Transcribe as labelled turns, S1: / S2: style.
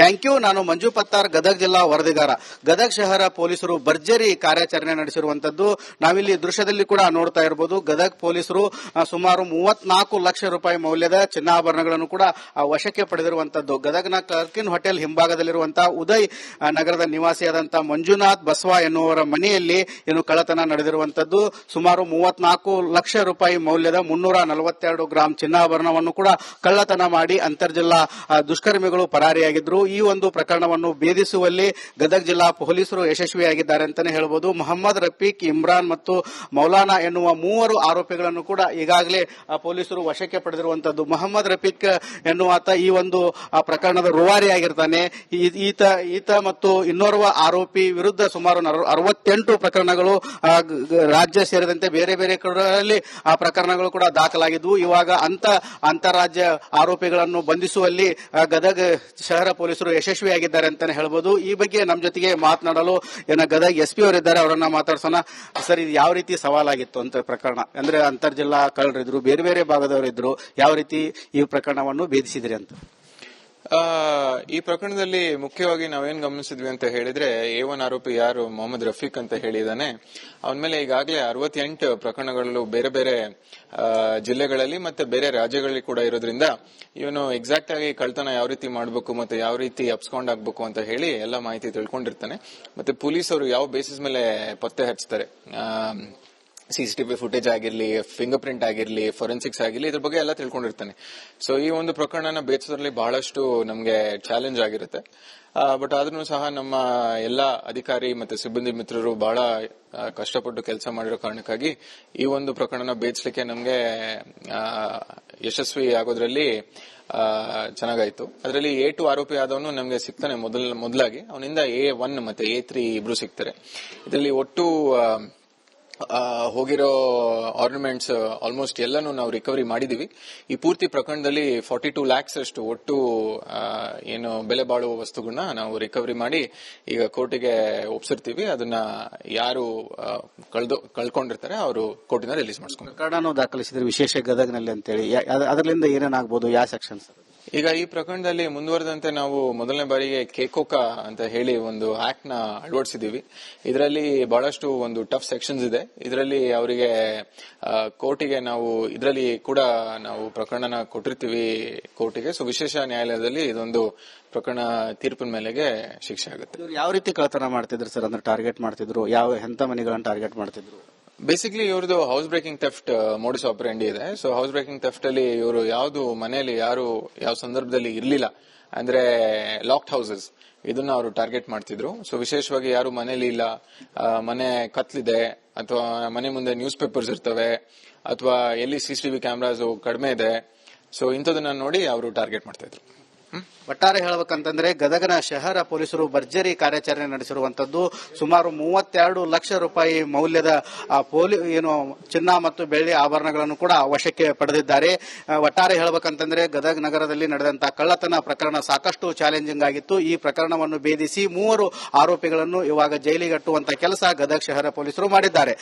S1: Thank you. ನಾನು ಮಂಜು ಪತ್ತಾರ್, ಗದಗ ಜಿಲ್ಲಾ ವರದಿಗಾರ. ಗದಗ ಶಹರ ಪೊಲೀಸರು ಭರ್ಜರಿ ಕಾರ್ಯಾಚರಣೆ ನಡೆಸಿರುವಂತದ್ದು ನಾವಿಲ್ಲಿ ದೃಶ್ಯದಲ್ಲಿ ಕೂಡ ನೋಡ್ತಾ ಇರಬಹುದು. ಗದಗ ಪೊಲೀಸರು ಸುಮಾರು 34 ಲಕ್ಷ ರೂಪಾಯಿ ಮೌಲ್ಯದ ಚಿನ್ನಾಭರಣಗಳನ್ನು ಕೂಡ ವಶಕ್ಕೆ ಪಡೆದಿರುವಂತದ್ದು. ಗದಗ್ನ ಕ್ಲರ್ಕಿನ್ ಹೋಟೆಲ್ ಹಿಂಭಾಗದಲ್ಲಿರುವಂತಹ ಉದಯ್ ನಗರದ ನಿವಾಸಿಯಾದಂತಹ ಮಂಜುನಾಥ್ ಬಸವ ಎನ್ನುವರ ಮನೆಯಲ್ಲಿ ಏನು ಕಳ್ಳತನ ನಡೆದಿರುವಂತದ್ದು. ಸುಮಾರು 34 ಲಕ್ಷ ರೂಪಾಯಿ ಮೌಲ್ಯದ 342 ಗ್ರಾಂ ಚಿನ್ನಾಭರಣವನ್ನು ಕೂಡ ಕಳ್ಳತನ ಮಾಡಿ ಅಂತರ್ಜಿಲ್ಲಾ ದುಷ್ಕರ್ಮಿಗಳು ಪರಾರಿಯಾಗಿದ್ರು. ಈ ಒಂದು ಪ್ರಕರಣವನ್ನು ಭೇದಿಸುವಲ್ಲಿ ಗದಗ ಜಿಲ್ಲಾ ಪೊಲೀಸರು ಯಶಸ್ವಿಯಾಗಿದ್ದಾರೆ ಅಂತಾನೆ ಹೇಳಬಹುದು. ಮೊಹಮ್ಮದ್ ರಫೀಕ್, ಇಮ್ರಾನ್ ಮತ್ತು ಮೌಲಾನಾ ಎನ್ನುವ 3 ಆರೋಪಿಗಳನ್ನು ಕೂಡ ಈಗಾಗಲೇ ಪೊಲೀಸರು ವಶಕ್ಕೆ ಪಡೆದಿರುವಂತದ್ದು. ಮೊಹಮ್ಮದ್ ರಫೀಕ್ ಎನ್ನುವಾತ ಈ ಒಂದು ಪ್ರಕರಣದ ರೂವಾರಿಯಾಗಿರ್ತಾನೆ. ಈತ ಮತ್ತು ಇನ್ನೋರ್ವ ಆರೋಪಿ ವಿರುದ್ಧ ಸುಮಾರು 68 ಪ್ರಕರಣಗಳು ರಾಜ್ಯ ಸೇರಿದಂತೆ ಬೇರೆ ಬೇರೆ ಕಡೆಗಳಲ್ಲಿ ಆ ಪ್ರಕರಣಗಳು ಕೂಡ ದಾಖಲಾಗಿದ್ವು. ಇವಾಗ ಅಂತಾರಾಜ್ಯ ಆರೋಪಿಗಳನ್ನು ಬಂಧಿಸುವಲ್ಲಿ ಗದಗ ಶಹರ ಪೊಲೀಸರು ಯಶಸ್ವಿಯಾಗಿದ್ದಾರೆ ಅಂತಾನೆ ಹೇಳ್ಬೋದು. ಈ ಬಗ್ಗೆ ನಮ್ಮ ಜೊತೆಗೆ ಮಾತನಾಡಲು ಗದಗ ಎಸ್ಪಿ ಅವರಿದ್ದಾರೆ, ಅವರನ್ನ ಮಾತಾಡ್ಸೋಣ. ಸರ್, ಇದು ಯಾವ ರೀತಿ ಸವಾಲಾಗಿತ್ತು ಅಂತ ಪ್ರಕರಣ? ಅಂದ್ರೆ ಅಂತರ್ಜಿಲ್ಲಾ ಕಳ್ಳರಿದ್ರು, ಬೇರೆ ಬೇರೆ ಭಾಗದವರಿದ್ರು, ಯಾವ ರೀತಿ ಈ ಪ್ರಕರಣವನ್ನು ಭೇದಿಸಿದ್ರಿ ಅಂತ?
S2: ಈ ಪ್ರಕರಣದಲ್ಲಿ ಮುಖ್ಯವಾಗಿ ನಾವೇನ್ ಗಮನಿಸಿದ್ವಿ ಅಂತ ಹೇಳಿದ್ರೆ, A1 ಆರೋಪಿ ಯಾರು ಮೊಹಮ್ಮದ್ ರಫೀಕ್ ಅಂತ ಹೇಳಿದಾನೆ, ಅವನ ಮೇಲೆ ಈಗಾಗಲೇ 68 ಪ್ರಕರಣಗಳು ಬೇರೆ ಬೇರೆ ಜಿಲ್ಲೆಗಳಲ್ಲಿ ಮತ್ತೆ ಬೇರೆ ರಾಜ್ಯಗಳಲ್ಲಿ ಕೂಡ ಇರೋದ್ರಿಂದ ಇವನು ಎಕ್ಸಾಕ್ಟ್ ಆಗಿ ಕಳ್ತನ ಯಾವ ರೀತಿ ಮಾಡಬೇಕು ಮತ್ತೆ ಯಾವ ರೀತಿ ಅಪ್ಸ್ಕೊಂಡ್ ಆಗ್ಬೇಕು ಅಂತ ಹೇಳಿ ಎಲ್ಲ ಮಾಹಿತಿ ತಿಳ್ಕೊಂಡಿರ್ತಾನೆ. ಮತ್ತೆ ಪೊಲೀಸರು ಯಾವ ಬೇಸಿಸ್ ಮೇಲೆ ಪತ್ತೆ ಹಚ್ತಾರೆ, CCTV ಫುಟೇಜ್ ಆಗಿರ್ಲಿ, ಫಿಂಗರ್ ಪ್ರಿಂಟ್ ಆಗಿರ್ಲಿ, ಫೊರೆನ್ಸಿಕ್ಸ್ ಆಗಿರ್ಲಿ, ಇದ್ರ ಬಗ್ಗೆ ಎಲ್ಲ ತಿಳ್ಕೊಂಡಿರ್ತಾನೆ. ಸೊ ಈ ಒಂದು ಪ್ರಕರಣನ ಭೇದಿಸೋದ್ರಲ್ಲಿ ಬಹಳಷ್ಟು ನಮ್ಗೆ ಚಾಲೆಂಜ್ ಆಗಿರುತ್ತೆ. ಬಟ್ ಆದ್ರೂ ಸಹ ನಮ್ಮ ಎಲ್ಲಾ ಅಧಿಕಾರಿ ಮತ್ತೆ ಸಿಬ್ಬಂದಿ ಮಿತ್ರರು ಬಹಳ ಕಷ್ಟಪಟ್ಟು ಕೆಲಸ ಮಾಡಿರೋ ಕಾರಣಕ್ಕಾಗಿ ಈ ಒಂದು ಪ್ರಕರಣನ ಭೇದಿಸಲಿಕ್ಕೆ ನಮ್ಗೆ ಯಶಸ್ವಿ ಆಗೋದ್ರಲ್ಲಿ ಚೆನ್ನಾಗಾಯ್ತು. ಅದರಲ್ಲಿ A2 ಆರೋಪಿ ಆದವನು ನಮ್ಗೆ ಸಿಗ್ತಾನೆ ಮೊದಲಾಗಿ. ಅವನಿಂದ A1 ಮತ್ತೆ A3 ಇಬ್ರು ಸಿಗ್ತಾರೆ. ಇದರಲ್ಲಿ ಒಟ್ಟು ಹೋಗಿರೋ ಆರ್ನಮೆಂಟ್ಸ್ ಆಲ್ಮೋಸ್ಟ್ ಎಲ್ಲಾನು ನಾವು ರಿಕವರಿ ಮಾಡಿದೀವಿ. ಈ ಪೂರ್ತಿ ಪ್ರಕರಣದಲ್ಲಿ 42 lakhs ಅಷ್ಟು ಒಟ್ಟು ಏನು ಬೆಲೆ ಬಾಳುವ ವಸ್ತುಗಳನ್ನ ನಾವು ರಿಕವರಿ ಮಾಡಿ ಈಗ ಕೋರ್ಟಿಗೆ ಒಪ್ಸಿರ್ತೀವಿ. ಅದನ್ನ ಯಾರು ಕಳ್ಕೊಂಡಿರ್ತಾರೆ ಅವರು ಕೋರ್ಟಿನ ರಿಲೀಸ್ ಮಾಡಿಸ್ಕೊಂಡು
S1: ಪ್ರಕರಣವನ್ನು ದಾಖಲಿಸಿದ್ರೆ ವಿಶೇಷ ಗದಗ್ನಲ್ಲಿ ಅಂತೇಳಿ, ಅದರಿಂದ ಏನೇನಾಗಬಹುದು, ಯಾವ ಸೆಕ್ಷನ್ಸ್?
S2: ಈಗ ಈ ಪ್ರಕರಣದಲ್ಲಿ ಮುಂದುವರೆದಂತೆ ನಾವು ಮೊದಲನೇ ಬಾರಿಗೆ ಕೇಕೋಕಾ ಅಂತ ಹೇಳಿ ಒಂದು ಆಕ್ಟ್ ನ ಅಳವಡಿಸಿದೀವಿ. ಇದರಲ್ಲಿ ಬಹಳಷ್ಟು ಒಂದು ಟಫ್ ಸೆಕ್ಷನ್ಸ್ ಇದೆ. ಇದರಲ್ಲಿ ಅವರಿಗೆ ಕೋರ್ಟಿಗೆ ನಾವು ಇದರಲ್ಲಿ ಕೂಡ ನಾವು ಪ್ರಕರಣನ ಕೊಟ್ಟಿರ್ತೀವಿ ಕೋರ್ಟಿಗೆ. ಸೊ ವಿಶೇಷ ನ್ಯಾಯಾಲಯದಲ್ಲಿ ಇದೊಂದು ಪ್ರಕರಣ ತೀರ್ಪಿನ ಮೇಲೆಗೆ ಶಿಕ್ಷೆ ಆಗುತ್ತೆ.
S1: ಯಾವ ರೀತಿ ಕಳ್ಳತನ ಮಾಡ್ತಿದ್ರು ಸರ್? ಅಂದ್ರೆ ಟಾರ್ಗೆಟ್ ಮಾಡ್ತಿದ್ರು, ಎಂತ ಮನೆಗಳನ್ನ ಟಾರ್ಗೆಟ್ ಮಾಡ್ತಿದ್ರು?
S2: ಬೇಸಿಕಲಿ ಇವ್ರದ್ದು ಹೌಸ್ ಬ್ರೇಕಿಂಗ್ ಥೆಫ್ಟ್ ಮೋಡಿಸ್ ಆಪರೆಂಡಿ ಇದೆ. ಸೊ ಹೌಸ್ ಬ್ರೇಕಿಂಗ್ ಥೆಫ್ಟ್ ಅಲ್ಲಿ ಇವರು ಯಾವ್ದು ಮನೆಯಲ್ಲಿ ಯಾರು ಯಾವ ಸಂದರ್ಭದಲ್ಲಿ ಇರ್ಲಿಲ್ಲ ಅಂದ್ರೆ ಲಾಕ್ಡ್ ಹೌಸಸ್, ಇದನ್ನ ಅವರು ಟಾರ್ಗೆಟ್ ಮಾಡ್ತಿದ್ರು. ಸೊ ವಿಶೇಷವಾಗಿ ಯಾರು ಮನೇಲಿ ಇಲ್ಲ, ಮನೆ ಕತ್ಲಿದೆ ಅಥವಾ ಮನೆ ಮುಂದೆ ನ್ಯೂಸ್ ಪೇಪರ್ಸ್ ಇರ್ತವೆ ಅಥವಾ ಎಲ್ಲಿ CCTV ಕ್ಯಾಮ್ರಾಸ್ ಕಡಿಮೆ ಇದೆ, ಸೊ ಇಂಥದನ್ನ ನೋಡಿ ಅವರು ಟಾರ್ಗೆಟ್ ಮಾಡ್ತಾ ಇದ್ರು.
S1: ಒಟ್ಟಾರೆ ಹೇಳಬೇಕಂತಂದ್ರೆ ಗದಗನ ಶಹರ ಪೊಲೀಸರು ಭರ್ಜರಿ ಕಾರ್ಯಾಚರಣೆ ನಡೆಸಿರುವಂತದ್ದು. ಸುಮಾರು 32 ಲಕ್ಷ ರೂಪಾಯಿ ಮೌಲ್ಯದ ಚಿನ್ನ ಮತ್ತು ಬೆಳ್ಳಿ ಆಭರಣಗಳನ್ನು ಕೂಡ ವಶಕ್ಕೆ ಪಡೆದಿದ್ದಾರೆ. ಒಟ್ಟಾರೆ ಹೇಳಬೇಕಂತಂದ್ರೆ ಗದಗ ನಗರದಲ್ಲಿ ನಡೆದಂತಹ ಕಳ್ಳತನ ಪ್ರಕರಣ ಸಾಕಷ್ಟು ಚಾಲೆಂಜಿಂಗ್ ಆಗಿತ್ತು. ಈ ಪ್ರಕರಣವನ್ನು ಭೇದಿಸಿ 3 ಆರೋಪಿಗಳನ್ನು ಇವಾಗ ಜೈಲಿಗೆ ಅಟ್ಟುವಂತ ಕೆಲಸ ಗದಗ ಶಹರ ಪೊಲೀಸರು ಮಾಡಿದ್ದಾರೆ.